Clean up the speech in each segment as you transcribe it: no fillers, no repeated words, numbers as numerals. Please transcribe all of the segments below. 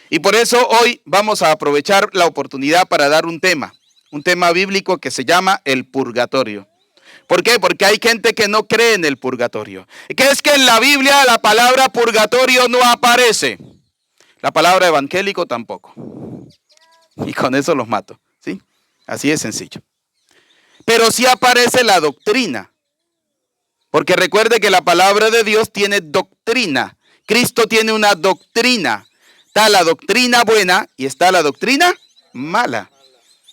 Y por eso hoy vamos a aprovechar la oportunidad para dar un tema bíblico que se llama el purgatorio. ¿Por qué? Porque hay gente que no cree en el purgatorio. Que es que en la Biblia la palabra purgatorio no aparece. La palabra evangélico tampoco. Y con eso los mato, ¿sí? Así de sencillo. Pero sí aparece la doctrina. Porque recuerde que la palabra de Dios tiene doctrina. Cristo tiene una doctrina. Está la doctrina buena y está la doctrina mala.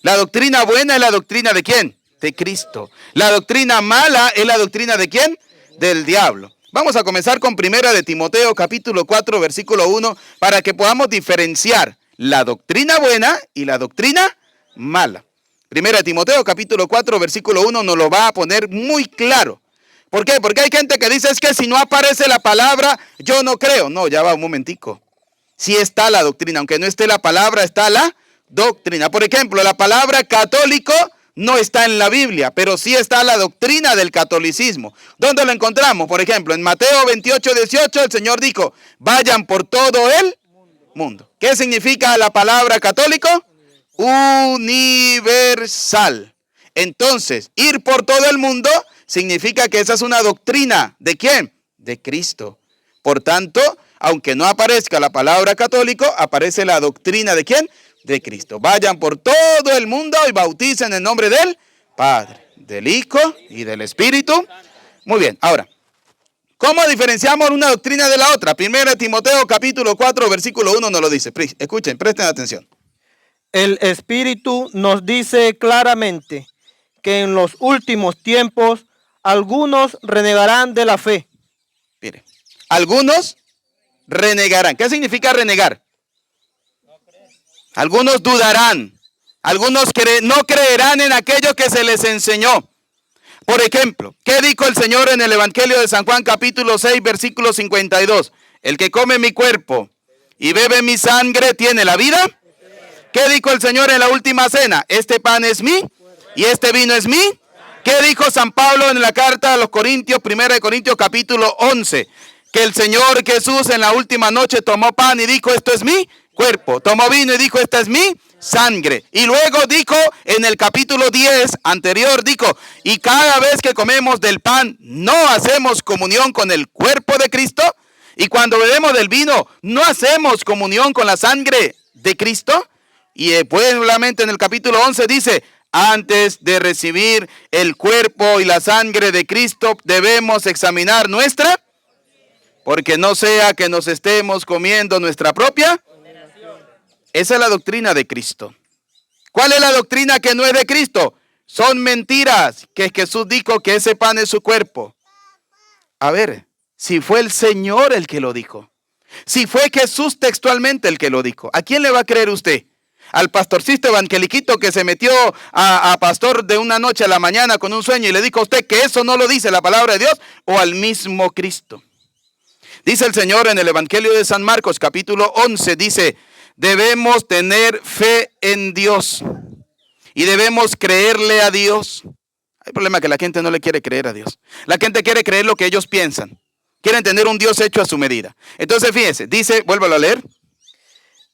La doctrina buena es la doctrina ¿de quién? De Cristo. La doctrina mala es la doctrina ¿de quién? Del diablo. Vamos a comenzar con 1 de Timoteo capítulo 4 versículo 1 para que podamos diferenciar la doctrina buena y la doctrina mala. 1 de Timoteo capítulo 4 versículo 1 nos lo va a poner muy claro. ¿Por qué? Porque hay gente que dice es que si no aparece la palabra yo no creo. No, ya va un momentico. Sí está la doctrina, aunque no esté la palabra, está la doctrina. Por ejemplo, la palabra católico no está en la Biblia, pero sí está la doctrina del catolicismo. ¿Dónde lo encontramos? Por ejemplo, en Mateo 28:18 el Señor dijo, vayan por todo el mundo. ¿Qué significa la palabra católico? Universal. Entonces, ir por todo el mundo significa que esa es una doctrina. ¿De quién? De Cristo. Por tanto, aunque no aparezca la palabra católico, aparece la doctrina ¿de quién? De Cristo. Vayan por todo el mundo y bauticen en nombre del Padre, del Hijo y del Espíritu. Muy bien, ahora, ¿cómo diferenciamos una doctrina de la otra? 1 Timoteo capítulo 4 versículo 1 nos lo dice. Escuchen, presten atención. El Espíritu nos dice claramente que en los últimos tiempos algunos renegarán de la fe. Mire, algunos renegarán. ¿Qué significa renegar? Algunos dudarán. Algunos no creerán en aquello que se les enseñó. Por ejemplo, ¿qué dijo el Señor en el Evangelio de San Juan capítulo 6 versículo 52? El que come mi cuerpo y bebe mi sangre tiene la vida. ¿Qué dijo el Señor en la última cena? Este pan es mí y este vino es mí. ¿Qué dijo San Pablo en la carta a los Corintios, 1 Corintios capítulo 11? Que el Señor Jesús en la última noche tomó pan y dijo, esto es mi cuerpo. Tomó vino y dijo, esta es mi sangre. Y luego dijo en el capítulo 10 anterior, dijo, y cada vez que comemos del pan, no hacemos comunión con el cuerpo de Cristo. Y cuando bebemos del vino, no hacemos comunión con la sangre de Cristo. Y después nuevamente en el capítulo 11 dice, antes de recibir el cuerpo y la sangre de Cristo, debemos examinar nuestra, porque no sea que nos estemos comiendo nuestra propia. Esa es la doctrina de Cristo. ¿Cuál es la doctrina que no es de Cristo? Son mentiras, que Jesús dijo que ese pan es su cuerpo. A ver, si fue el Señor el que lo dijo, si fue Jesús textualmente el que lo dijo, ¿a quién le va a creer usted? ¿Al pastorcito evangeliquito que se metió a pastor de una noche a la mañana con un sueño y le dijo a usted que eso no lo dice la palabra de Dios? ¿O al mismo Cristo? Dice el Señor en el Evangelio de San Marcos capítulo 11, dice, debemos tener fe en Dios y debemos creerle a Dios. Hay problema que la gente no le quiere creer a Dios. La gente quiere creer lo que ellos piensan. Quieren tener un Dios hecho a su medida. Entonces fíjense, dice, vuélvalo a leer.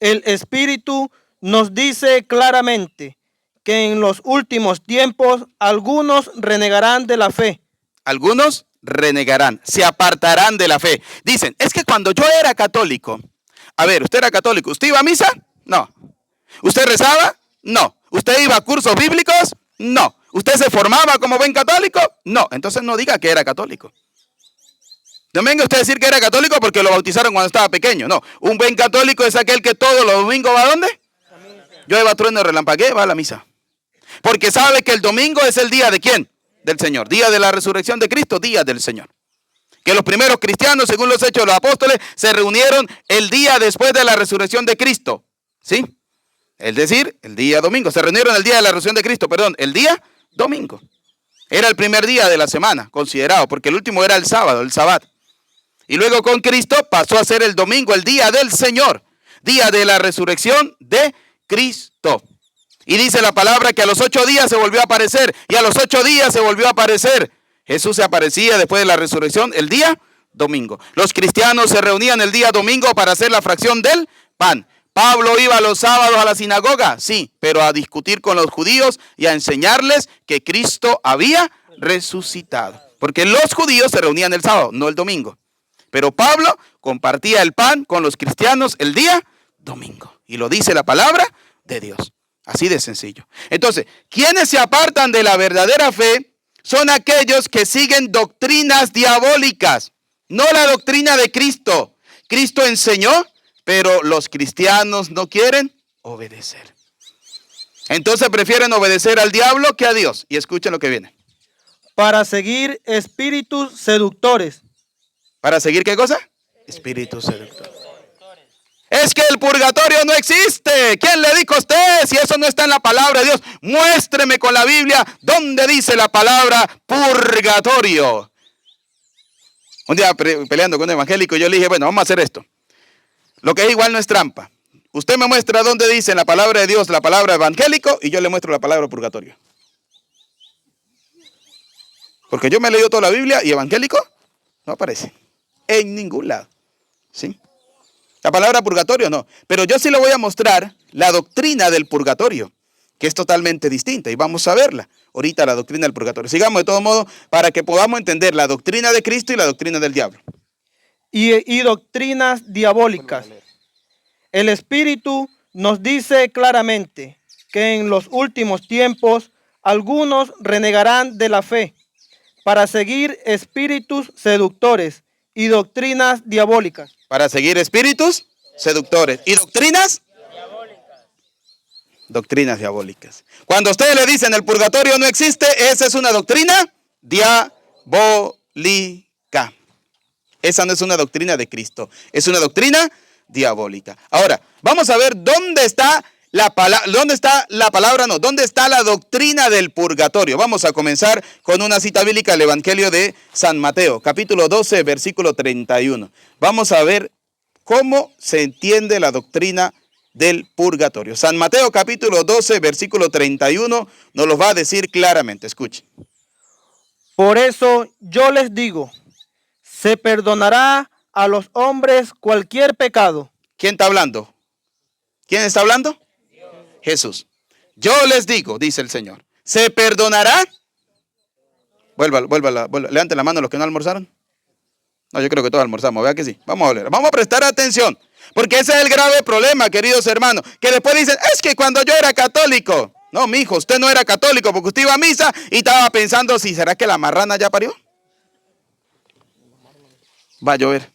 El Espíritu nos dice claramente que en los últimos tiempos algunos renegarán de la fe. Algunos renegarán, se apartarán de la fe. Dicen, es que cuando yo era católico, a ver, ¿usted era católico? ¿Usted iba a misa? No. ¿Usted rezaba? No. ¿Usted iba a cursos bíblicos? No. ¿Usted se formaba como buen católico? No. Entonces no diga que era católico. No venga usted a decir que era católico porque lo bautizaron cuando estaba pequeño. No. Un buen católico es aquel que todos los domingos va ¿a dónde? Yo iba a trueno, relampagué, va a la misa. Porque sabe que el domingo es el día de ¿quién? Del Señor. Día de la resurrección de Cristo, día del Señor. Que los primeros cristianos, según los hechos de los apóstoles, se reunieron el día después de la resurrección de Cristo. ¿Sí? Es decir, el día domingo. Se reunieron el día de la resurrección de Cristo, perdón, el día domingo. Era el primer día de la semana, considerado, porque el último era el sábado, el sabbat. Y luego con Cristo pasó a ser el domingo, el día del Señor. Día de la resurrección de Cristo. Y dice la palabra que a los 8 días se volvió a aparecer. Y a los 8 días se volvió a aparecer. Jesús se aparecía después de la resurrección el día domingo. Los cristianos se reunían el día domingo para hacer la fracción del pan. ¿Pablo iba los sábados a la sinagoga? Sí, pero a discutir con los judíos y a enseñarles que Cristo había resucitado. Porque los judíos se reunían el sábado, no el domingo. Pero Pablo compartía el pan con los cristianos el día domingo. Y lo dice la palabra de Dios. Así de sencillo. Entonces, quienes se apartan de la verdadera fe son aquellos que siguen doctrinas diabólicas, no la doctrina de Cristo. Cristo enseñó, pero los cristianos no quieren obedecer. Entonces prefieren obedecer al diablo que a Dios. Y escuchen lo que viene. Para seguir espíritus seductores. ¿Para seguir qué cosa? Espíritus seductores. Es que el purgatorio no existe. ¿Quién le dijo a usted? Si eso no está en la palabra de Dios, muéstreme con la Biblia dónde dice la palabra purgatorio. Un día peleando con un evangélico, yo le dije, bueno, vamos a hacer esto. Lo que es igual no es trampa. Usted me muestra dónde dice en la palabra de Dios la palabra evangélico y yo le muestro la palabra purgatorio. Porque yo me he leído toda la Biblia y evangélico no aparece en ningún lado. ¿Sí? La palabra purgatorio no. Pero yo sí le voy a mostrar la doctrina del purgatorio, que es totalmente distinta. Y vamos a verla ahorita, la doctrina del purgatorio. Sigamos de todo modo para que podamos entender la doctrina de Cristo y la doctrina del diablo. Y doctrinas diabólicas. El Espíritu nos dice claramente que en los últimos tiempos algunos renegarán de la fe para seguir espíritus seductores y doctrinas diabólicas. Para seguir espíritus seductores. ¿Y doctrinas? Diabólicas. Doctrinas diabólicas. Cuando ustedes le dicen el purgatorio no existe, esa es una doctrina diabólica. Esa no es una doctrina de Cristo, es una doctrina diabólica. Ahora, vamos a ver dónde está la doctrina del purgatorio. Vamos a comenzar con una cita bíblica del Evangelio de San Mateo, capítulo 12, versículo 31. Vamos a ver cómo se entiende la doctrina del purgatorio. San Mateo, capítulo 12, versículo 31, nos lo va a decir claramente. Escuchen. Por eso yo les digo, se perdonará a los hombres cualquier pecado. ¿Quién está hablando? ¿Quién está hablando? Dios. Jesús. Yo les digo, dice el Señor, ¿se perdonará? Vuelva, levanten la mano los que no almorzaron. No, yo creo que todos almorzamos, ¿verdad que sí? Vamos a leer, vamos a prestar atención, porque ese es el grave problema, queridos hermanos, que después dicen, es que cuando yo era católico. No, mijo, usted no era católico porque usted iba a misa y estaba pensando, si será que la marrana ya parió. Va a llover.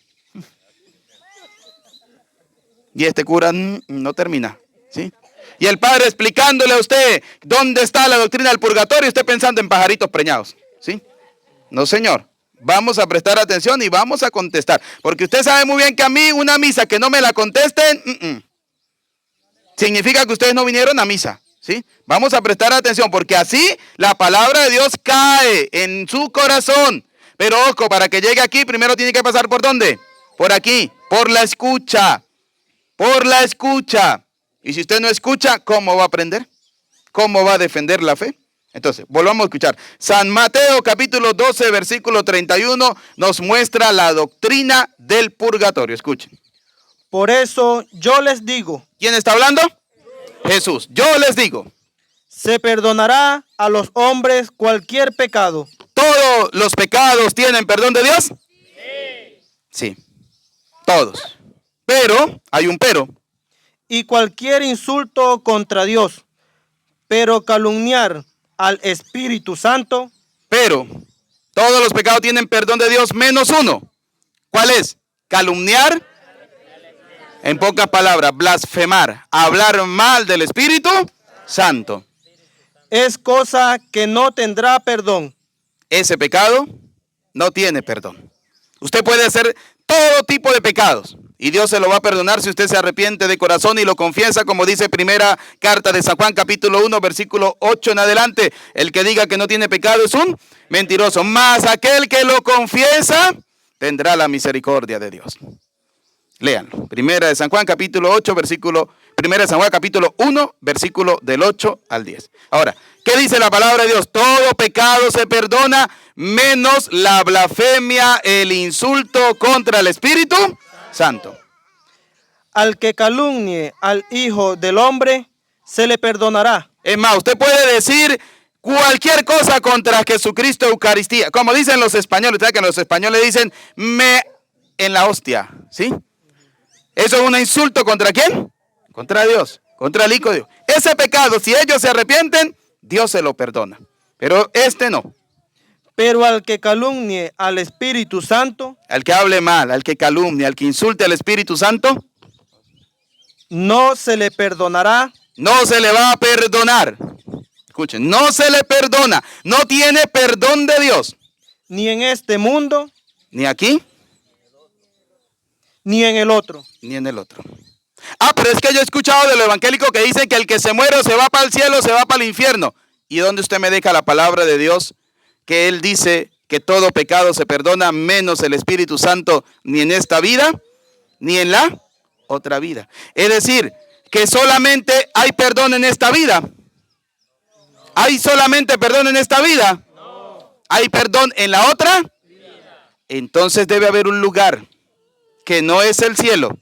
Y este cura no termina, ¿sí? Y el padre explicándole a usted dónde está la doctrina del purgatorio, usted pensando en pajaritos preñados, ¿sí? No, señor. Vamos a prestar atención y vamos a contestar. Porque usted sabe muy bien que a mí una misa que no me la contesten, significa que ustedes no vinieron a misa, ¿sí? Vamos a prestar atención porque así la palabra de Dios cae en su corazón. Pero ojo, para que llegue aquí primero tiene que pasar ¿por dónde? Por aquí, por la escucha. Por la escucha. Y si usted no escucha, ¿cómo va a aprender? ¿Cómo va a defender la fe? Entonces, volvamos a escuchar. San Mateo capítulo 12, versículo 31 nos muestra la doctrina del purgatorio. Escuchen. Por eso yo les digo. ¿Quién está hablando? Jesús. Yo les digo. Se perdonará a los hombres cualquier pecado. ¿Todos los pecados tienen perdón de Dios? Sí. Todos. Pero, hay un pero. Y cualquier insulto contra Dios. Pero calumniar al Espíritu Santo. Pero todos los pecados tienen perdón de Dios menos uno. ¿Cuál es? Calumniar. En pocas palabras, blasfemar. Hablar mal del Espíritu Santo. Es cosa que no tendrá perdón. Ese pecado no tiene perdón. Usted puede hacer todo tipo de pecados y Dios se lo va a perdonar si usted se arrepiente de corazón y lo confiesa, como dice primera carta de San Juan capítulo 1 versículo 8 en adelante. El que diga que no tiene pecado es un mentiroso, mas aquel que lo confiesa tendrá la misericordia de Dios. Léanlo. Primera de San Juan capítulo 8 versículo, primera de San Juan capítulo 1 versículo del 8 al 10. Ahora, ¿qué dice la palabra de Dios? Todo pecado se perdona menos la blasfemia, el insulto contra el Espíritu Santo. al que calumnie al Hijo del Hombre, se le perdonará. Es más, usted puede decir cualquier cosa contra Jesucristo Eucaristía. Como dicen los españoles, ¿sabe que los españoles dicen me en la hostia? ¿Sí? ¿Eso es un insulto contra quién? Contra Dios, contra el Hijo de Dios. Ese pecado, si ellos se arrepienten, Dios se lo perdona. Pero este no. Pero al que calumnie al Espíritu Santo, Al que hable mal, al que calumnie, al que insulte al Espíritu Santo, no se le perdonará, no se le va a perdonar. Escuchen, no se le perdona. No tiene perdón de Dios. ni en este mundo, Ni aquí, ni en el otro. ni en el otro. Ah, pero es que yo he escuchado de lo evangélico que dicen que el que se muere o se va para el cielo, se va para el infierno. ¿Y dónde usted me deja la palabra de Dios? Que Él dice que todo pecado se perdona, menos el Espíritu Santo, ni en esta vida, ni en la otra vida. Es decir, que solamente hay perdón en esta vida. ¿Hay solamente perdón en esta vida? ¿Hay perdón en la otra? Entonces debe haber un lugar que no es el cielo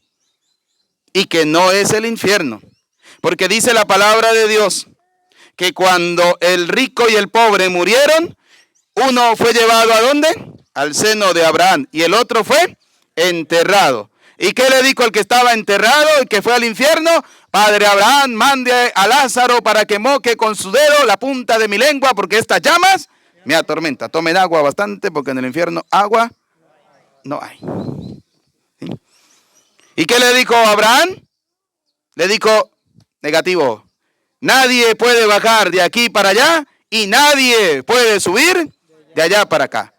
y que no es el infierno. Porque dice la palabra de Dios que cuando el rico y el pobre murieron, uno fue llevado ¿a dónde? Al seno de Abraham, y el otro fue enterrado. ¿Y qué le dijo el que estaba enterrado y que fue al infierno? Padre Abraham, mande a Lázaro para que moque con su dedo la punta de mi lengua, porque estas llamas me atormentan. Tomen agua bastante, porque en el infierno agua no hay. ¿Sí? ¿Y qué le dijo Abraham? Le dijo, negativo, nadie puede bajar de aquí para allá y nadie puede subir de allá para acá.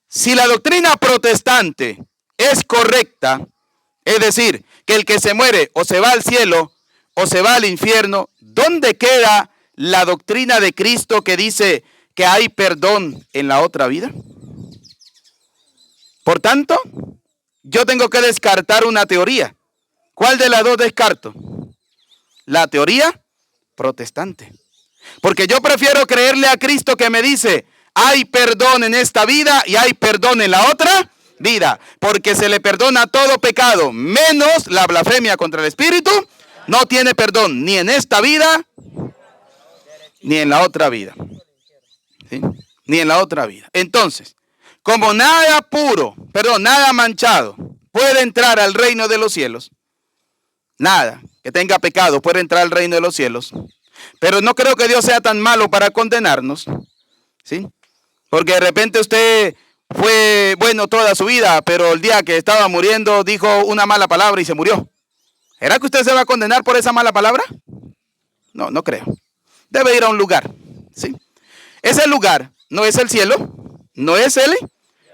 Si la doctrina protestante es correcta, es decir, que el que se muere o se va al cielo o se va al infierno, ¿dónde queda la doctrina de Cristo que dice que hay perdón en la otra vida? Por tanto, yo tengo que descartar una teoría. ¿Cuál de las dos descarto? La teoría protestante. Porque yo prefiero creerle a Cristo que me dice, hay perdón en esta vida y hay perdón en la otra vida. Porque se le perdona todo pecado, menos la blasfemia contra el Espíritu. No tiene perdón ni en esta vida, ni en la otra vida. ¿Sí? Ni en la otra vida. Entonces, como nada puro, nada manchado puede entrar al reino de los cielos, nada que tenga pecado puede entrar al reino de los cielos, pero no creo que Dios sea tan malo para condenarnos, ¿sí? Porque de repente usted fue bueno toda su vida, pero el día que estaba muriendo dijo una mala palabra y se murió. ¿Será que usted se va a condenar por esa mala palabra? No, no creo. Debe ir a un lugar, ¿sí? Ese lugar no es el cielo, no es el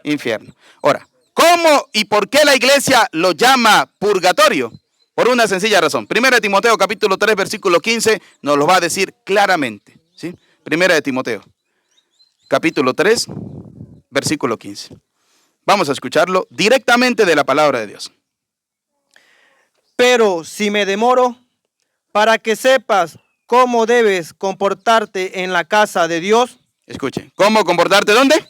infierno. Ahora, ¿cómo y por qué la iglesia lo llama purgatorio? Por una sencilla razón. Primera de Timoteo capítulo 3 versículo 15 nos lo va a decir claramente, ¿sí? Primera de Timoteo capítulo 3 versículo 15. Vamos a escucharlo directamente de la palabra de Dios. Pero si me demoro, para que sepas cómo debes comportarte en la casa de Dios. Escuche, ¿cómo comportarte dónde? En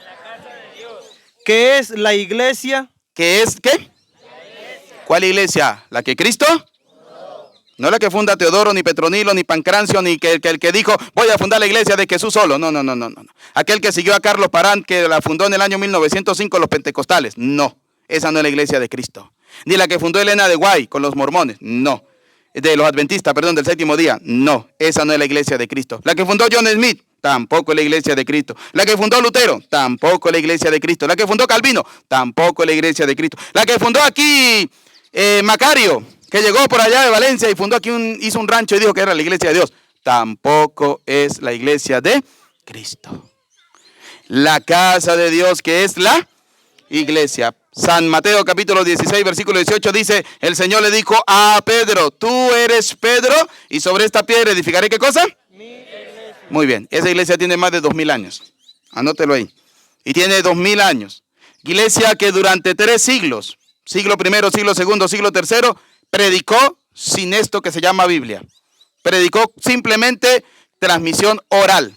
la casa de Dios. Que es la iglesia. ¿Qué es qué? La iglesia. ¿Cuál iglesia? ¿La que Cristo? No la que funda Teodoro, ni Petronilo, ni Pancrancio, ni el que dijo, voy a fundar la iglesia de Jesús solo. No. Aquel que siguió a Carlos Parán, que la fundó en el año 1905 los pentecostales. No, esa no es la iglesia de Cristo. Ni la que fundó Elena de Guay con los mormones. No. De los adventistas, del séptimo día. No, esa no es la iglesia de Cristo. La que fundó John Smith, tampoco es la iglesia de Cristo. La que fundó Lutero, tampoco es la iglesia de Cristo. La que fundó Calvino, tampoco es la iglesia de Cristo. La que fundó aquí Macario, que llegó por allá de Valencia y fundó aquí, hizo un rancho y dijo que era la iglesia de Dios, tampoco es la iglesia de Cristo. La casa de Dios, que es la iglesia. San Mateo capítulo 16 versículo 18 dice, el Señor le dijo a Pedro, tú eres Pedro y sobre esta piedra edificaré ¿qué cosa? Muy bien, esa iglesia tiene más de 2000 años, anótelo ahí, y tiene 2000 años. Iglesia que durante 3 siglos, siglo primero, siglo segundo, siglo tercero, predicó sin esto que se llama Biblia. Predicó simplemente transmisión oral.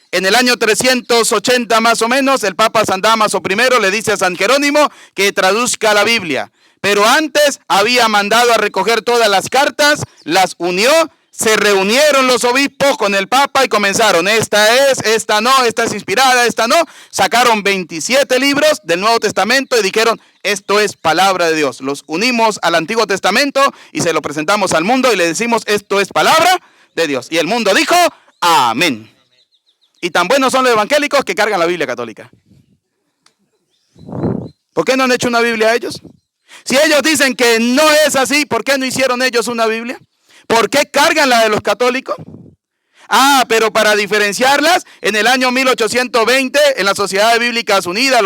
En el año 380 más o menos, el Papa San Dámaso I le dice a San Jerónimo que traduzca la Biblia. Pero antes había mandado a recoger todas las cartas, las unió, se reunieron los obispos con el Papa y comenzaron, esta es, esta no, esta es inspirada, esta no. Sacaron 27 libros del Nuevo Testamento y dijeron, esto es palabra de Dios. Los unimos al Antiguo Testamento y se lo presentamos al mundo y le decimos, esto es palabra de Dios. Y el mundo dijo, amén. Y tan buenos son los evangélicos que cargan la Biblia católica. ¿Por qué no han hecho una Biblia ellos? Si ellos dicen que no es así, ¿por qué no hicieron ellos una Biblia? ¿Por qué cargan la de los católicos? Ah, pero para diferenciarlas, en el año 1820, en la Sociedad Bíblicas Unidas,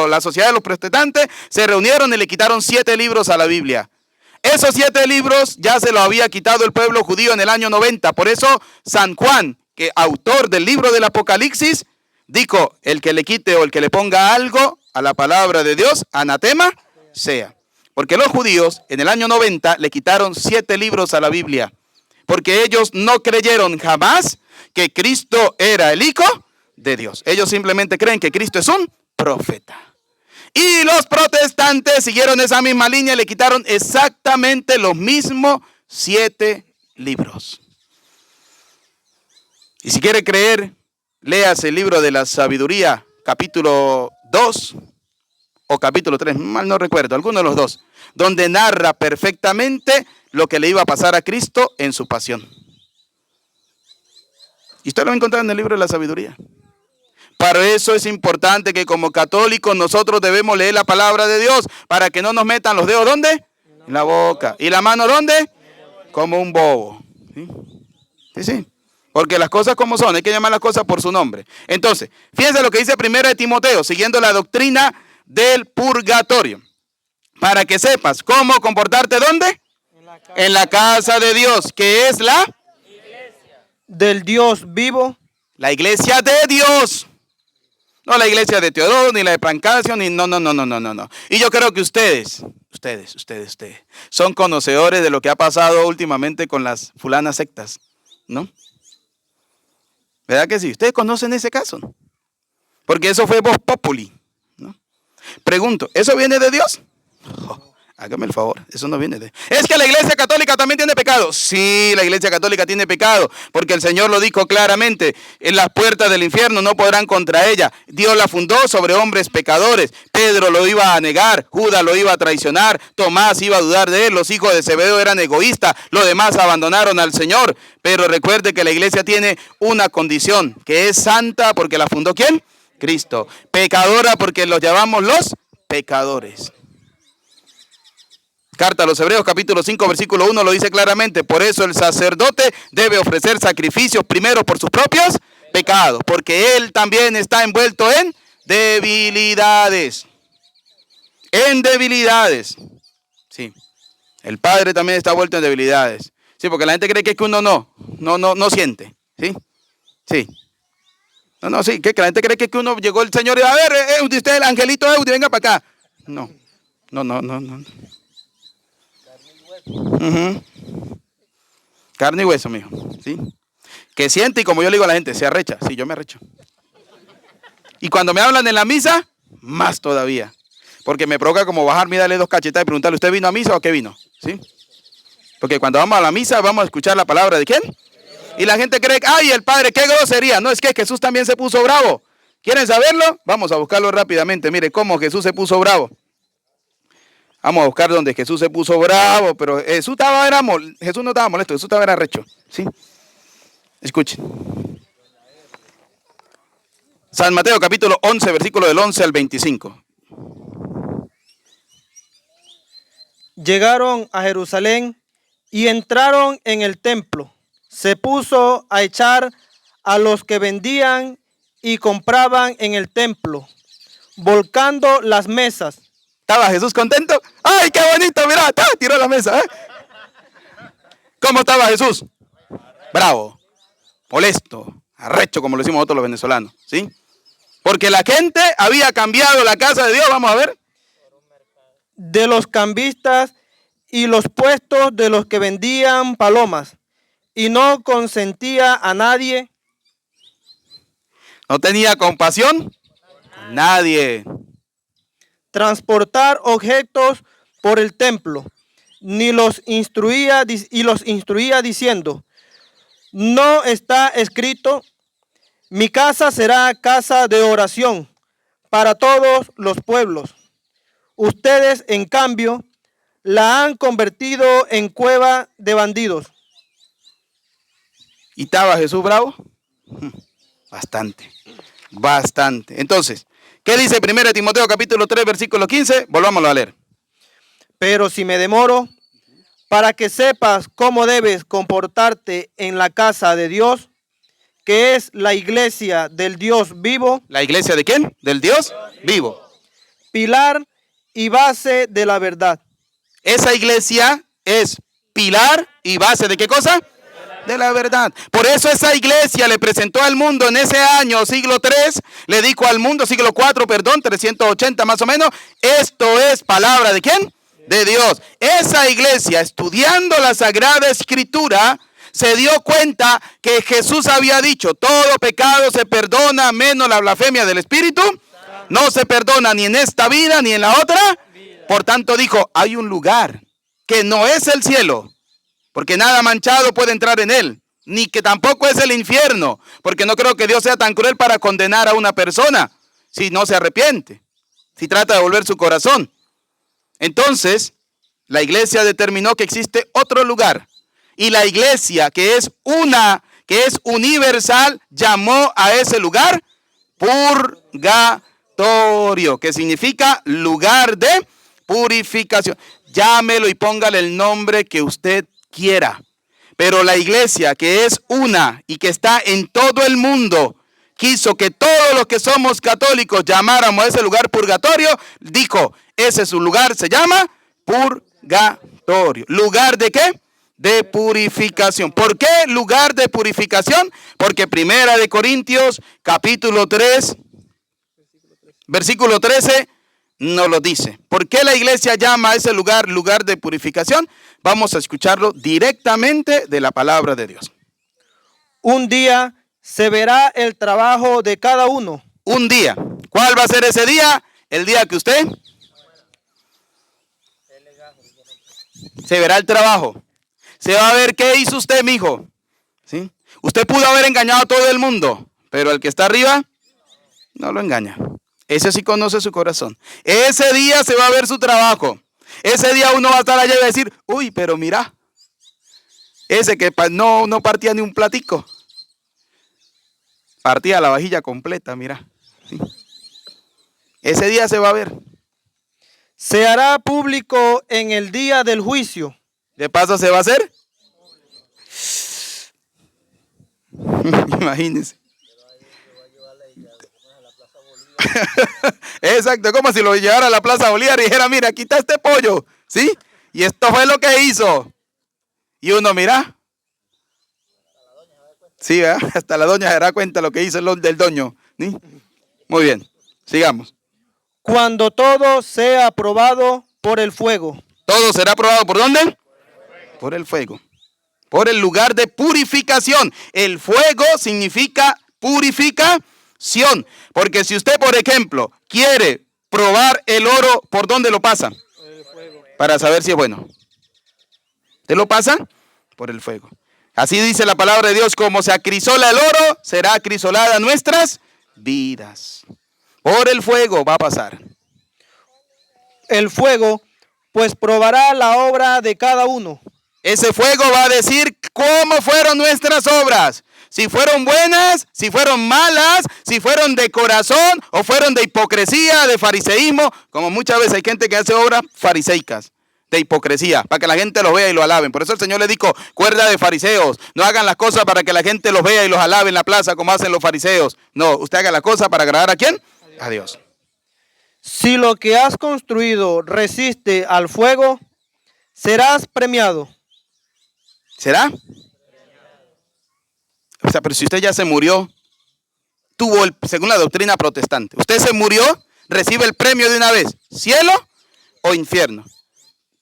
la Sociedad de los Protestantes, se reunieron y le quitaron 7 libros a la Biblia. Esos 7 libros ya se los había quitado el pueblo judío en el año 90. Por eso San Juan, que autor del libro del Apocalipsis, dijo, el que le quite o el que le ponga algo a la palabra de Dios, anatema sea. Porque los judíos en el año 90 le quitaron 7 libros a la Biblia. Porque ellos no creyeron jamás que Cristo era el Hijo de Dios. Ellos simplemente creen que Cristo es un profeta. Y los protestantes siguieron esa misma línea y le quitaron exactamente los mismos 7 libros. Y si quiere creer, léase el libro de la sabiduría, capítulo 2 o capítulo 3, mal no recuerdo, alguno de los dos, donde narra perfectamente lo que le iba a pasar a Cristo en su pasión. Y usted lo va a encontrar en el libro de la sabiduría. Para eso es importante que como católicos nosotros debemos leer la palabra de Dios, para que no nos metan los dedos, ¿dónde? En la boca. ¿Y la mano dónde? Como un bobo. ¿Sí? Sí, sí. Porque las cosas como son, hay que llamar las cosas por su nombre. Entonces, fíjense lo que dice 1 Timoteo, siguiendo la doctrina del purgatorio. Para que sepas cómo comportarte, ¿dónde? En la casa de Dios, que es la iglesia del Dios vivo. La iglesia de Dios. No la iglesia de Teodoro, ni la de Pancracio, ni no. Y yo creo que ustedes son conocedores de lo que ha pasado últimamente con las fulanas sectas, ¿no? ¿Verdad que sí? Ustedes conocen ese caso, porque eso fue vox populi, ¿no? Pregunto, ¿eso viene de Dios? Hágame el favor, eso no viene de... ¿Es que la iglesia católica también tiene pecado? Sí, la iglesia católica tiene pecado, porque el Señor lo dijo claramente, en las puertas del infierno no podrán contra ella. Dios la fundó sobre hombres pecadores. Pedro lo iba a negar, Judas lo iba a traicionar, Tomás iba a dudar de él, los hijos de Zebedeo eran egoístas, los demás abandonaron al Señor. Pero recuerde que la iglesia tiene una condición, que es santa porque la fundó ¿quién? Cristo. Pecadora porque los llamamos los pecadores. Carta a los Hebreos, capítulo 5, versículo 1, lo dice claramente. Por eso el sacerdote debe ofrecer sacrificios primero por sus propios pecados, porque él también está envuelto en debilidades. En debilidades. Sí. El Padre también está envuelto en debilidades. Sí, porque la gente cree que es que uno no siente. Sí. Sí. Sí, que la gente cree que uno llegó el Señor y a ver, usted es el angelito Eudi, venga para acá. No. Carne y hueso, mijo. ¿Sí? Que siente y como yo le digo a la gente, se arrecha. Sí, yo me arrecho. Y cuando me hablan en la misa, más todavía. Porque me provoca como bajarme y darle 2 cachetadas y preguntarle, ¿usted vino a misa o a qué vino? ¿Sí? Porque cuando vamos a la misa vamos a escuchar la palabra de ¿quién? Y la gente cree, ay, el Padre, qué grosería. No, es que Jesús también se puso bravo. ¿Quieren saberlo? Vamos a buscarlo rápidamente. Mire cómo Jesús se puso bravo. Vamos a buscar donde Jesús se puso bravo, pero Jesús no estaba molesto, Jesús estaba arrecho. ¿Sí? Escuchen. San Mateo capítulo 11, versículo del 11 al 25. Llegaron a Jerusalén y entraron en el templo. Se puso a echar a los que vendían y compraban en el templo, volcando las mesas. ¿Estaba Jesús contento? ¡Ay, qué bonito! Mira, tiró la mesa. ¿Cómo estaba Jesús? Bravo, molesto, arrecho, como lo decimos nosotros los venezolanos. ¿Sí? Porque la gente había cambiado la casa de Dios, vamos a ver. De los cambistas y los puestos de los que vendían palomas. Y no consentía a nadie. No tenía compasión. Nadie. Transportar objetos por el templo, ni los instruía diciendo, ¿no está escrito? Mi casa será casa de oración para todos los pueblos. Ustedes, en cambio, la han convertido en cueva de bandidos. ¿Y estaba Jesús bravo? Bastante, bastante. Entonces, ¿qué dice 1 Timoteo capítulo 3, versículo 15? Volvámoslo a leer. Pero si me demoro, para que sepas cómo debes comportarte en la casa de Dios, que es la iglesia del Dios vivo. ¿La iglesia de quién? Del Dios vivo. Pilar y base de la verdad. Esa iglesia es pilar y base ¿de qué cosa? De la verdad. Por eso esa iglesia le presentó al mundo en ese año, siglo 3, le dijo al mundo, siglo 4, perdón, 380 más o menos, esto es palabra ¿de quién? De Dios. Esa iglesia, estudiando la Sagrada Escritura, se dio cuenta que Jesús había dicho, todo pecado se perdona menos la blasfemia del Espíritu. No se perdona ni en esta vida ni en la otra. Por tanto dijo, hay un lugar que no es el cielo, porque nada manchado puede entrar en él, ni que tampoco es el infierno, porque no creo que Dios sea tan cruel para condenar a una persona si no se arrepiente, si trata de volver su corazón. Entonces, la iglesia determinó que existe otro lugar, y la iglesia, que es universal, llamó a ese lugar purgatorio, que significa lugar de purificación. Llámelo y póngale el nombre que usted quiera. Pero la iglesia, que es una y que está en todo el mundo, quiso que todos los que somos católicos llamáramos a ese lugar purgatorio. Dijo, ese su lugar se llama purgatorio. ¿Lugar de qué? De purificación. ¿Por qué lugar de purificación? Porque 1 Corintios capítulo 3 versículo 13 nos lo dice. ¿Por qué la iglesia llama a ese lugar lugar de purificación? Vamos a escucharlo directamente de la palabra de Dios. Un día se verá el trabajo de cada uno. Un día. ¿Cuál va a ser ese día? El día que usted se verá el trabajo. Se va a ver qué hizo usted, mijo. ¿Sí? Usted pudo haber engañado a todo el mundo, pero el que está arriba no lo engaña. Ese sí conoce su corazón. Ese día se va a ver su trabajo. Ese día uno va a estar allá y va a decir, uy, pero mira, ese que no partía ni un platico, partía la vajilla completa, mira. ¿Sí? Ese día se va a ver. Se hará público en el día del juicio. ¿De paso se va a hacer? Imagínense. Exacto, como si lo llevara a la Plaza Bolívar y dijera, mira, aquí está este pollo, ¿sí? Y esto fue lo que hizo. Y uno, mira. Sí, ¿verdad? Hasta la doña se dará cuenta lo que hizo el del doño. ¿Sí? Muy bien, sigamos. Cuando todo sea probado por el fuego. ¿Todo será probado por dónde? Por el fuego. Por el lugar de purificación. El fuego significa purificación. Porque si usted, por ejemplo, quiere probar el oro, ¿por dónde lo pasa? Para saber si es bueno. ¿Te lo pasa? Por el fuego. Así dice la palabra de Dios, como se acrisola el oro, será acrisolada nuestras vidas. Por el fuego va a pasar. El fuego, pues probará la obra de cada uno. Ese fuego va a decir cómo fueron nuestras obras. Si fueron buenas, si fueron malas, si fueron de corazón o fueron de hipocresía, de fariseísmo. Como muchas veces hay gente que hace obras fariseicas, de hipocresía, para que la gente los vea y lo alaben. Por eso el Señor le dijo, cuerda de fariseos, no hagan las cosas para que la gente los vea y los alabe en la plaza como hacen los fariseos. No, usted haga las cosas para agradar ¿a quién? A Dios. Si lo que has construido resiste al fuego, serás premiado. ¿Será? O sea, pero si usted ya se murió, según la doctrina protestante, usted se murió, recibe el premio de una vez, cielo o infierno.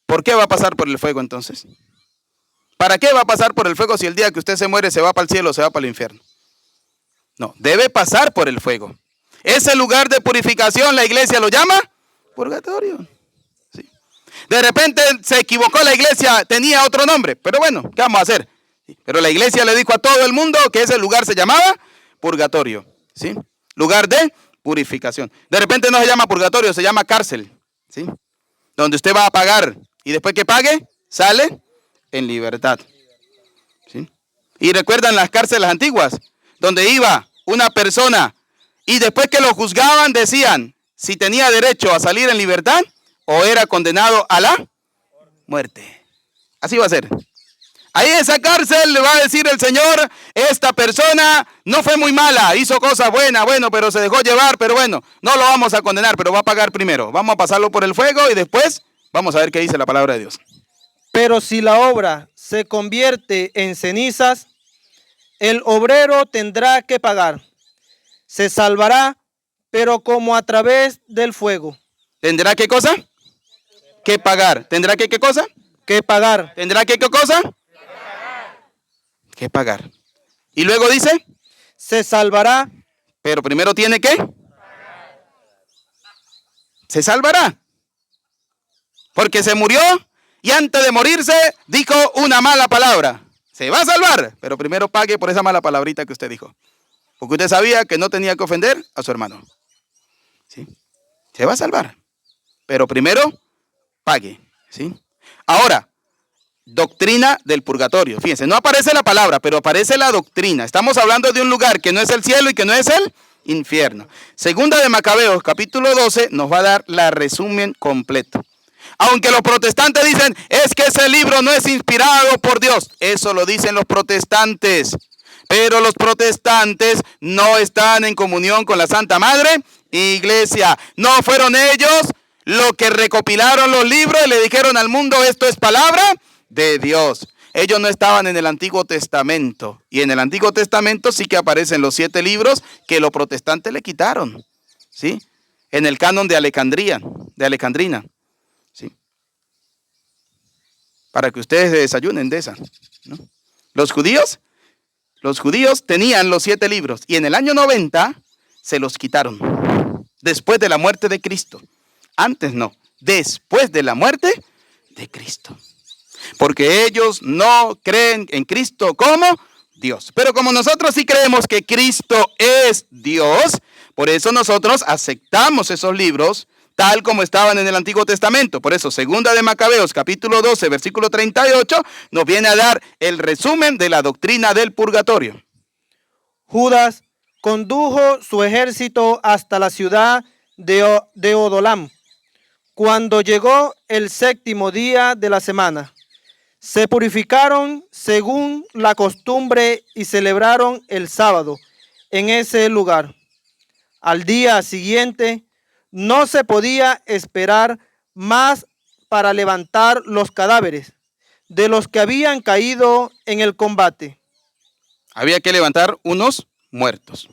¿Por qué va a pasar por el fuego entonces? ¿Para qué va a pasar por el fuego si el día que usted se muere se va para el cielo o se va para el infierno? No, debe pasar por el fuego. Ese lugar de purificación la iglesia lo llama purgatorio. ¿Sí? De repente se equivocó la iglesia, tenía otro nombre, pero bueno, ¿qué vamos a hacer? Pero la iglesia le dijo a todo el mundo que ese lugar se llamaba purgatorio, ¿sí? Lugar de purificación. De repente no se llama purgatorio, se llama cárcel, ¿sí? Donde usted va a pagar y después que pague, sale en libertad, ¿sí? Y recuerdan las cárceles antiguas, donde iba una persona y después que lo juzgaban decían si tenía derecho a salir en libertad o era condenado a la muerte. Así va a ser. Ahí en esa cárcel le va a decir el Señor, esta persona no fue muy mala, hizo cosas buenas, bueno, pero se dejó llevar, pero bueno, no lo vamos a condenar, pero va a pagar primero. Vamos a pasarlo por el fuego y después vamos a ver qué dice la palabra de Dios. Pero si la obra se convierte en cenizas, el obrero tendrá que pagar. Se salvará, pero como a través del fuego. ¿Tendrá qué cosa? Que pagar. ¿Tendrá que qué cosa? Que pagar. ¿Tendrá que qué cosa? Que pagar. Y luego dice, Se salvará, pero primero tiene que. Se salvará. Porque se murió y antes de morirse dijo una mala palabra. Se va a salvar, pero primero pague por esa mala palabrita que usted dijo. Porque usted sabía que no tenía que ofender a su hermano. ¿Sí? Se va a salvar, pero primero pague. ¿Sí? Ahora, doctrina del purgatorio. Fíjense, no aparece la palabra, pero aparece la doctrina. Estamos hablando de un lugar que no es el cielo y que no es el infierno. Segunda de Macabeos, capítulo 12, nos va a dar la resumen completo. Aunque los protestantes dicen, es que ese libro no es inspirado por Dios. Eso lo dicen los protestantes. Pero los protestantes no están en comunión con la Santa Madre Iglesia. No fueron ellos los que recopilaron los libros y le dijeron al mundo, esto es palabra de Dios. Ellos no estaban en el Antiguo Testamento. Y en el Antiguo Testamento sí que aparecen los 7 libros que los protestantes le quitaron. ¿Sí? En el canon de Alejandrina. ¿Sí? Para que ustedes se desayunen de esa, ¿no? Los judíos tenían los 7 libros y en el año 90 se los quitaron. Después de la muerte de Cristo. Antes no, después de la muerte de Cristo. Porque ellos no creen en Cristo como Dios. Pero como nosotros sí creemos que Cristo es Dios, por eso nosotros aceptamos esos libros tal como estaban en el Antiguo Testamento. Por eso, segunda de Macabeos, capítulo 12, versículo 38, nos viene a dar el resumen de la doctrina del purgatorio. Judas condujo su ejército hasta la ciudad de Odolam. Cuando llegó el 7º día de la semana, se purificaron según la costumbre y celebraron el sábado en ese lugar. Al día siguiente, no se podía esperar más para levantar los cadáveres de los que habían caído en el combate. Había que levantar unos muertos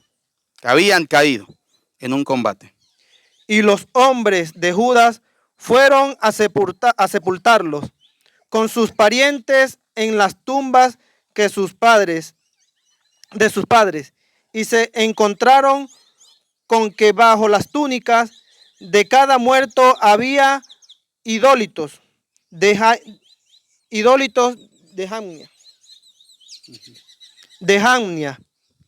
que habían caído en un combate. Y los hombres de Judas fueron a sepultarlos con sus parientes en las tumbas de sus padres, y se encontraron con que bajo las túnicas de cada muerto había idólitos de Jamnia.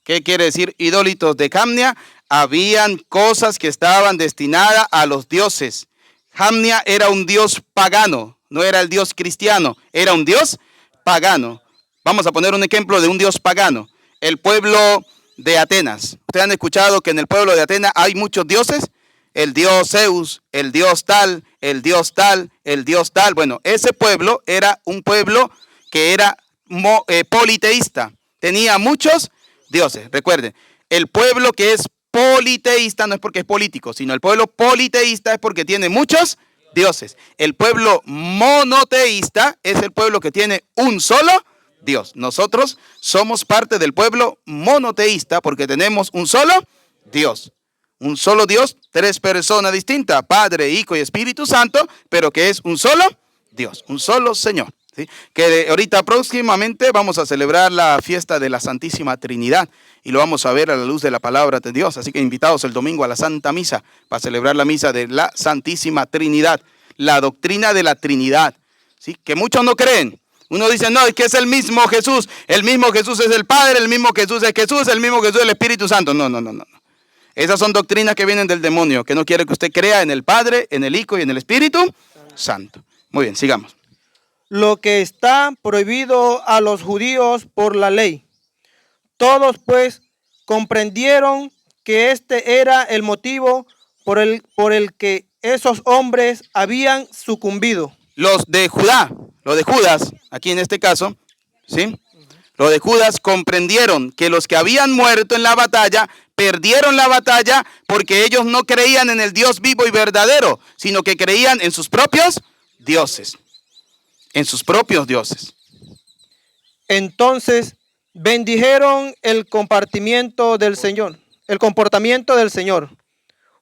¿Qué quiere decir idólitos de Jamnia? Habían cosas que estaban destinadas a los dioses. Jamnia era un dios pagano, no era el dios cristiano, era un dios pagano. Vamos a poner un ejemplo de un dios pagano. El pueblo de Atenas. ¿Ustedes han escuchado que en el pueblo de Atenas hay muchos dioses? El dios Zeus, el dios tal, el dios tal, el dios tal. Bueno, ese pueblo era un pueblo que era politeísta. Tenía muchos dioses. Recuerden, el pueblo que es politeísta no es porque es político, sino el pueblo politeísta es porque tiene muchos dioses. El pueblo monoteísta es el pueblo que tiene un solo Dios. Nosotros somos parte del pueblo monoteísta porque tenemos un solo Dios. Un solo Dios, 3 personas distintas, Padre, Hijo y Espíritu Santo, pero que es un solo Dios, un solo Señor. ¿Sí? Que ahorita próximamente vamos a celebrar la fiesta de la Santísima Trinidad y lo vamos a ver a la luz de la palabra de Dios. Así que invitados el domingo a la Santa Misa para celebrar la misa de la Santísima Trinidad. la doctrina de la Trinidad, ¿sí? Que muchos no creen. Uno dice, no, es que es el mismo Jesús es el Padre, el mismo Jesús es Jesús, el mismo Jesús es el Espíritu Santo. No. Esas son doctrinas que vienen del demonio, que no quiere que usted crea en el Padre, en el Hijo y en el Espíritu Santo. Muy bien, sigamos. Lo que está prohibido a los judíos por la ley. Todos pues comprendieron que este era el motivo por el que esos hombres habían sucumbido. Los de Judá, los de Judas, aquí en este caso, ¿sí? Los de Judas comprendieron que los que habían muerto en la batalla perdieron la batalla porque ellos no creían en el Dios vivo y verdadero, sino que creían en sus propios dioses. En sus propios dioses. Entonces bendijeron el compartimiento del Señor, el comportamiento del Señor,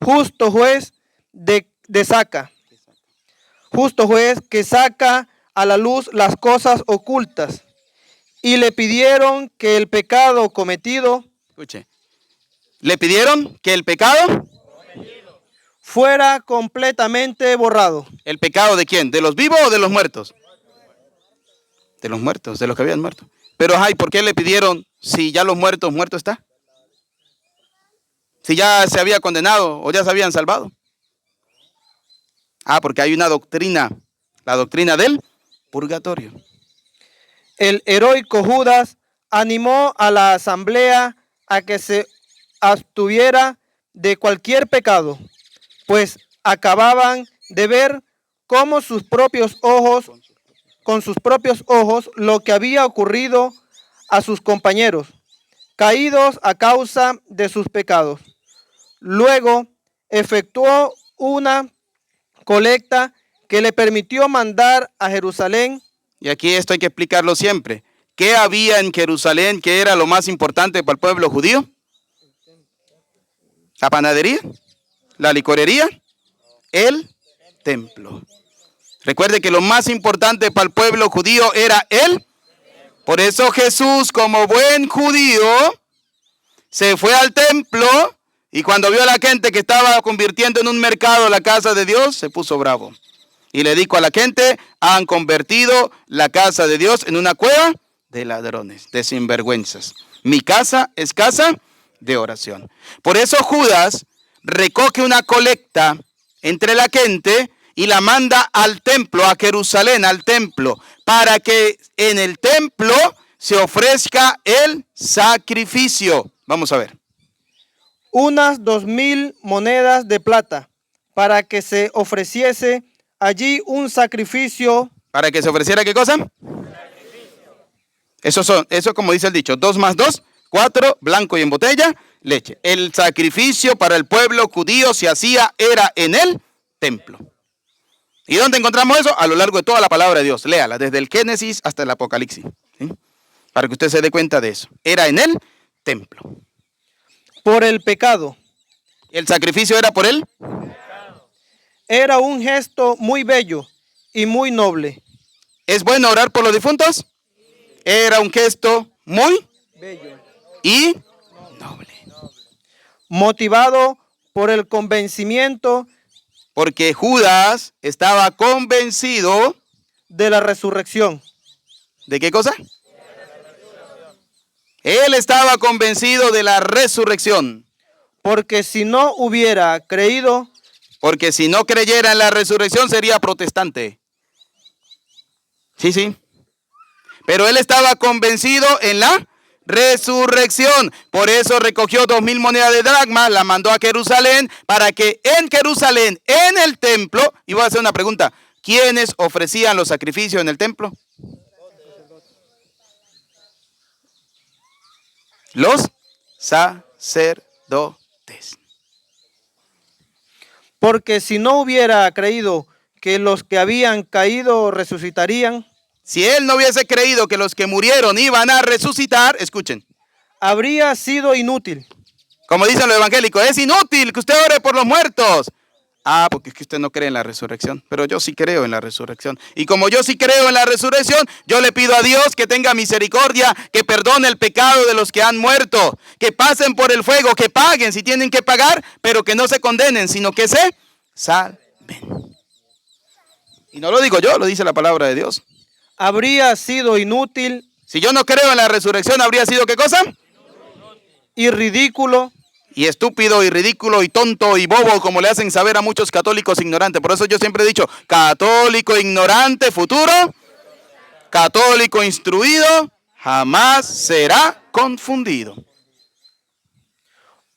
justo juez justo juez que saca a la luz las cosas ocultas, y le pidieron que el pecado cometido, escuche, le pidieron que el pecado fuera completamente borrado. ¿El pecado de quién? ¿De los vivos o de los muertos? De los muertos, de los que habían muerto. Pero, ay, ¿por qué le pidieron si ya los muertos está? Si ya se había condenado o ya se habían salvado. Ah, porque hay una doctrina, la doctrina del purgatorio. El heroico Judas animó a la asamblea a que se abstuviera de cualquier pecado, pues acababan de ver cómo con sus propios ojos lo que había ocurrido a sus compañeros, caídos a causa de sus pecados. Luego efectuó una colecta que le permitió mandar a Jerusalén. Y aquí esto hay que explicarlo siempre. ¿Qué había en Jerusalén que era lo más importante para el pueblo judío? ¿La panadería? ¿La licorería? El templo. Recuerde que lo más importante para el pueblo judío era él. Por eso Jesús, como buen judío, se fue al templo y cuando vio a la gente que estaba convirtiendo en un mercado la casa de Dios, se puso bravo. Y le dijo a la gente, han convertido la casa de Dios en una cueva de ladrones, de sinvergüenzas. Mi casa es casa de oración. Por eso Judas recoge una colecta entre la gente y la manda al templo, a Jerusalén, al templo, para que en el templo se ofrezca el sacrificio. Vamos a ver. Unas 2,000 monedas de plata, para que se ofreciese allí un sacrificio. ¿Para que se ofreciera qué cosa? Eso como dice el dicho, 2 más 2, 4, blanco y en botella, leche. El sacrificio para el pueblo judío se hacía, era en el templo. ¿Y dónde encontramos eso? A lo largo de toda la palabra de Dios. Léala, desde el Génesis hasta el Apocalipsis. ¿Sí? Para que usted se dé cuenta de eso. Era en el templo. Por el pecado. ¿El sacrificio era por él? Era un gesto muy bello y muy noble. ¿Es bueno orar por los difuntos? Era un gesto muy bello y noble. Motivado por el convencimiento. Porque Judas estaba convencido. De la resurrección. ¿De qué cosa? Él estaba convencido de la resurrección. Porque si no hubiera creído. Porque si no creyera en la resurrección sería protestante. Sí. Pero él estaba convencido en la resurrección. Por eso recogió 2,000 monedas de dracmas, la mandó a Jerusalén, para que en Jerusalén, en el templo, y voy a hacer una pregunta, ¿quiénes ofrecían los sacrificios en el templo? Los sacerdotes. Porque si no hubiera creído que los que habían caído resucitarían. Si él no hubiese creído que los que murieron iban a resucitar, escuchen. Habría sido inútil. Como dicen los evangélicos, es inútil que usted ore por los muertos. Ah, porque es que usted no cree en la resurrección. Pero yo sí creo en la resurrección. Y como yo sí creo en la resurrección, yo le pido a Dios que tenga misericordia, que perdone el pecado de los que han muerto, que pasen por el fuego, que paguen si tienen que pagar, pero que no se condenen, sino que se salven. Y no lo digo yo, lo dice la palabra de Dios. habría sido inútil Si yo no creo en la resurrección, ¿habría sido qué cosa? y ridículo Y estúpido y ridículo y tonto y bobo, como le hacen saber a muchos católicos ignorantes. Por eso yo siempre he dicho, católico ignorante futuro, católico instruido, jamás será confundido.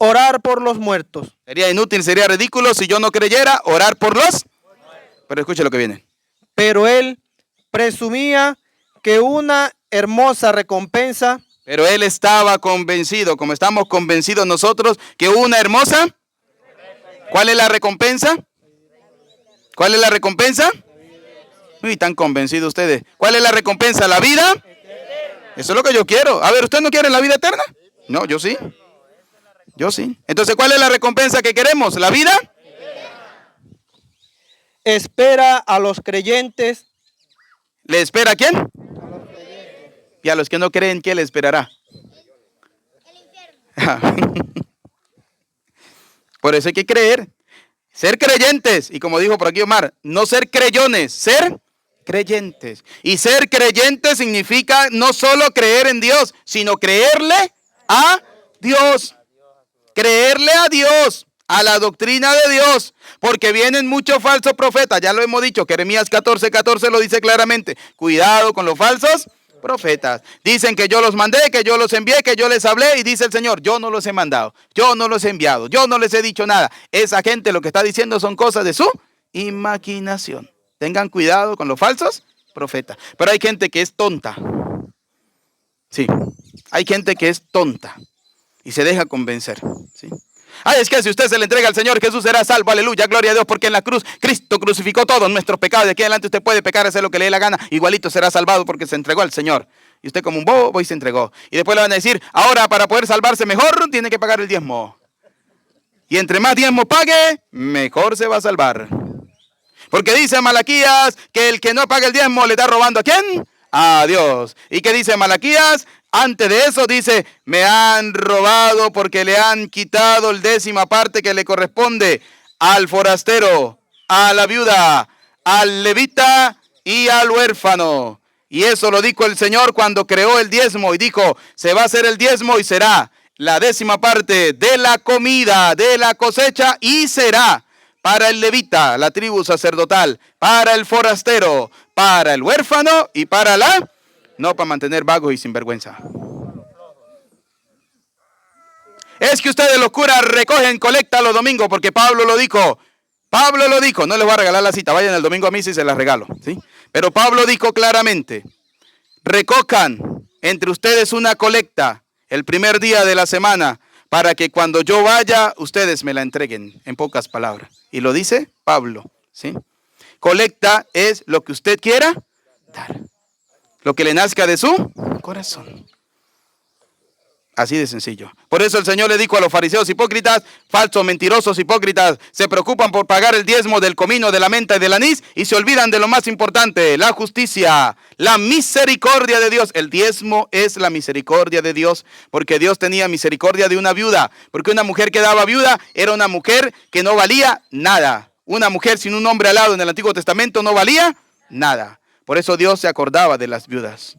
orar por los muertos. Sería inútil, sería ridículo si yo no creyera orar por los. Pero escuche lo que viene. Pero él presumía que una hermosa recompensa Pero él estaba convencido, como estamos convencidos nosotros, que una hermosa. ¿Cuál es la recompensa? ¿Cuál es la recompensa? Uy, tan convencidos ustedes. ¿Cuál es la recompensa? ¿La vida? Eso es lo que yo quiero. A ver, ¿usted no quiere la vida eterna? No, yo sí. Yo sí. Entonces, ¿cuál es la recompensa que queremos? ¿La vida? espera a los creyentes ¿Le espera a quién? Y a los que no creen, ¿qué le esperará? Por eso hay que creer. Ser creyentes. Y como dijo por aquí Omar, no ser creyones, ser creyentes. Y ser creyente significa no solo creer en Dios, sino creerle a Dios. Creerle a Dios, a la doctrina de Dios, porque vienen muchos falsos profetas, ya lo hemos dicho, Jeremías 14:14 lo dice claramente, cuidado con los falsos profetas. Dicen que yo los mandé, que yo los envié, que yo les hablé, y dice el Señor, yo no los he mandado, yo no los he enviado, yo no les he dicho nada. Esa gente lo que está diciendo son cosas de su imaginación. Tengan cuidado con los falsos profetas. Pero hay gente que es tonta. Sí, hay gente que es tonta y se deja convencer, ¿sí? Ay, es que si usted se le entrega al Señor, Jesús será salvo, aleluya, gloria a Dios, porque en la cruz Cristo crucificó todos nuestros pecados. De aquí adelante usted puede pecar, hacer lo que le dé la gana, igualito será salvado porque se entregó al Señor. Y usted como un bobo y se entregó. Y después le van a decir, ahora para poder salvarse mejor, tiene que pagar el diezmo. Y entre más diezmo pague, mejor se va a salvar. Porque dice Malaquías que el que no paga el diezmo le está robando ¿a quién? A Dios. ¿Y qué dice Malaquías? Antes de eso dice, me han robado porque le han quitado el 10ª parte que le corresponde al forastero, a la viuda, al levita y al huérfano. Y eso lo dijo el Señor cuando creó el diezmo y dijo, se va a hacer el diezmo y será la 10ª parte de la comida, de la cosecha, y será para el levita, la tribu sacerdotal, para el forastero, para el huérfano y para la... No para mantener vagos y sinvergüenza. Es que ustedes los curas recogen colecta los domingos porque Pablo lo dijo. Pablo lo dijo, no les voy a regalar la cita, vayan el domingo a misa y se las regalo, ¿sí? Pero Pablo dijo claramente, recojan entre ustedes una colecta el primer día de la semana para que cuando yo vaya ustedes me la entreguen, en pocas palabras. Y lo dice Pablo, ¿sí? Colecta es lo que usted quiera dar. Lo que le nazca de su corazón. Así de sencillo. Por eso el Señor le dijo a los fariseos hipócritas, falsos, mentirosos, hipócritas, se preocupan por pagar el diezmo del comino, de la menta y del anís y se olvidan de lo más importante, la justicia, la misericordia de Dios. El diezmo es la misericordia de Dios, porque Dios tenía misericordia de una viuda, porque una mujer que daba viuda era una mujer que no valía nada. Una mujer sin un hombre al lado en el Antiguo Testamento no valía nada. Por eso Dios se acordaba de las viudas,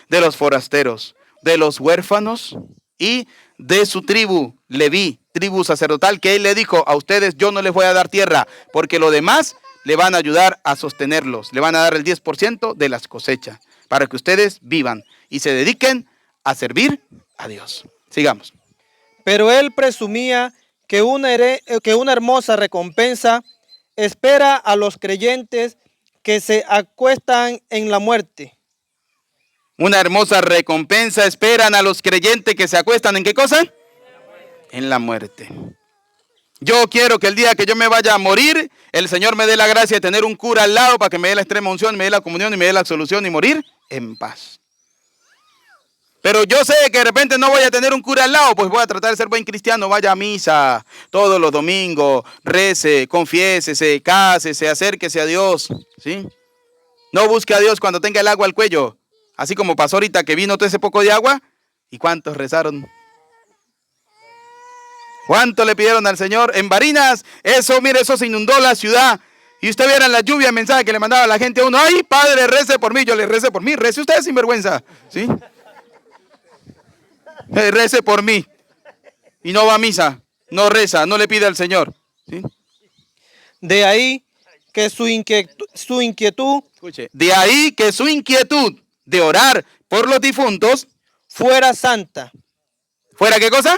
de los forasteros, de los huérfanos y de su tribu, Leví, tribu sacerdotal, que él le dijo, a ustedes yo no les voy a dar tierra, porque lo demás le van a ayudar a sostenerlos, le van a dar el 10% de las cosechas, para que ustedes vivan y se dediquen a servir a Dios. Sigamos. Pero él presumía que una hermosa recompensa espera a los creyentes que se acuestan en la muerte. Una hermosa recompensa esperan a los creyentes que se acuestan ¿en qué cosa? En la muerte. Yo quiero que el día que yo me vaya a morir, el Señor me dé la gracia de tener un cura al lado para que me dé la extrema unción, me dé la comunión y me dé la absolución y morir en paz. Pero yo sé que de repente no voy a tener un cura al lado, pues voy a tratar de ser buen cristiano, vaya a misa todos los domingos, rece, confiésese, cásese, acérquese a Dios, ¿sí? No busque a Dios cuando tenga el agua al cuello, así como pasó ahorita que vino todo ese poco de agua, ¿y cuántos rezaron? ¿Cuánto le pidieron al Señor? En Barinas, eso, mire, eso se inundó la ciudad. Y usted viera la lluvia de mensajes que le mandaba a la gente a uno. Ay, padre, rece por mí. Yo le recé por mí. Rece usted sin vergüenza. ¿Sí? Rece por mí. Y no va a misa. No reza. No le pide al Señor. ¿Sí? De ahí que su inquietud Escuche. De ahí que su inquietud de orar por los difuntos fuera santa. ¿fuera qué cosa?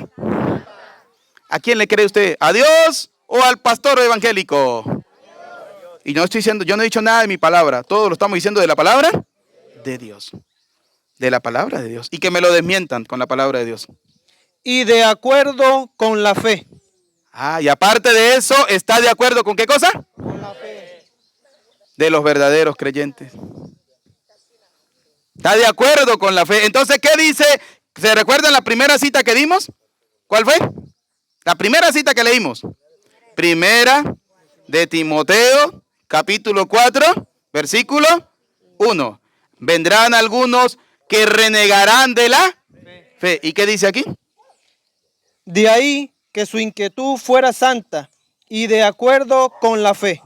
¿A quién le cree usted? ¿A Dios o al pastor evangélico? Y no estoy diciendo, yo no he dicho nada de mi palabra. Todo lo estamos diciendo de la palabra de Dios. De la palabra de Dios. Y que me lo desmientan con la palabra de Dios. Y de acuerdo con la fe. Ah, y aparte de eso, ¿está de acuerdo con qué cosa? Con la fe. De los verdaderos creyentes. Está de acuerdo con la fe. Entonces, ¿qué dice? ¿Se recuerdan la primera cita que dimos? ¿Cuál fue? La primera cita que leímos. Primera de Timoteo, capítulo 4, versículo 1. Vendrán algunos que renegarán de la fe. ¿Y qué dice aquí? De ahí que su inquietud fuera santa y de acuerdo con la fe.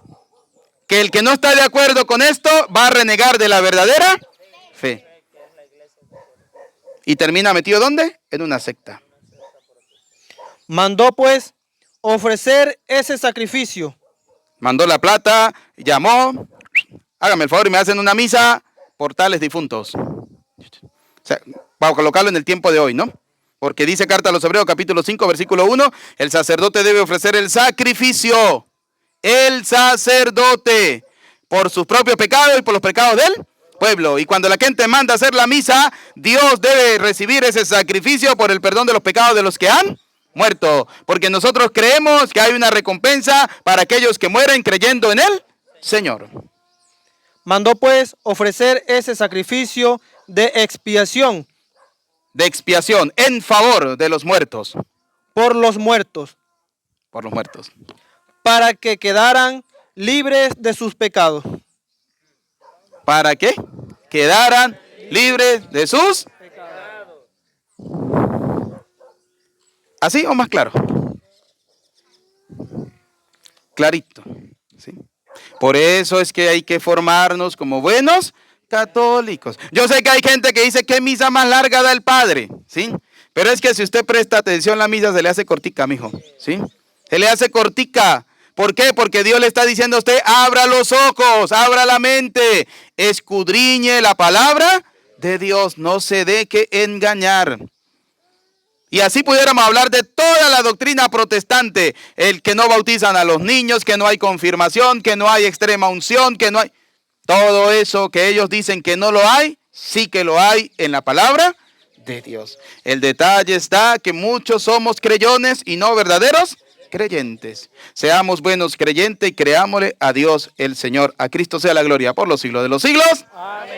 Que el que no está de acuerdo con esto va a renegar de la verdadera fe. Y termina metido ¿dónde? En una secta. Mandó pues ofrecer ese sacrificio. Mandó la plata, llamó, hágame el favor y me hacen una misa por tales difuntos. O sea, para colocarlo en el tiempo de hoy, ¿no? Porque dice Carta a los Hebreos, capítulo 5, versículo 1, el sacerdote debe ofrecer el sacrificio. El sacerdote, por sus propios pecados y por los pecados del pueblo. Y cuando la gente manda hacer la misa, Dios debe recibir ese sacrificio por el perdón de los pecados de los que han muerto. Porque nosotros creemos que hay una recompensa para aquellos que mueren creyendo en el Señor. Mandó pues ofrecer ese sacrificio de expiación De expiación en favor de los muertos. por los muertos, Por los muertos. para que quedaran libres de sus pecados. ¿Para qué? Quedaran libres de sus... ¿Así o más claro? Clarito. ¿Sí? Por eso es que hay que formarnos como buenos católicos. Yo sé que hay gente que dice que misa más larga da el padre, ¿sí? Pero es que si usted presta atención, la misa se le hace cortica, mijo, ¿sí? Se le hace cortica. ¿Por qué? Porque Dios le está diciendo a usted, abra los ojos, abra la mente, escudriñe la palabra de Dios, no se deje engañar. Y así pudiéramos hablar de toda la doctrina protestante, el que no bautizan a los niños, que no hay confirmación, que no hay extrema unción, que no hay... Todo eso que ellos dicen que no lo hay, sí que lo hay en la palabra de Dios. El detalle está que muchos somos creyones y no verdaderos creyentes. Seamos buenos creyentes y creámosle a Dios el Señor. A Cristo sea la gloria por los siglos de los siglos. Amén.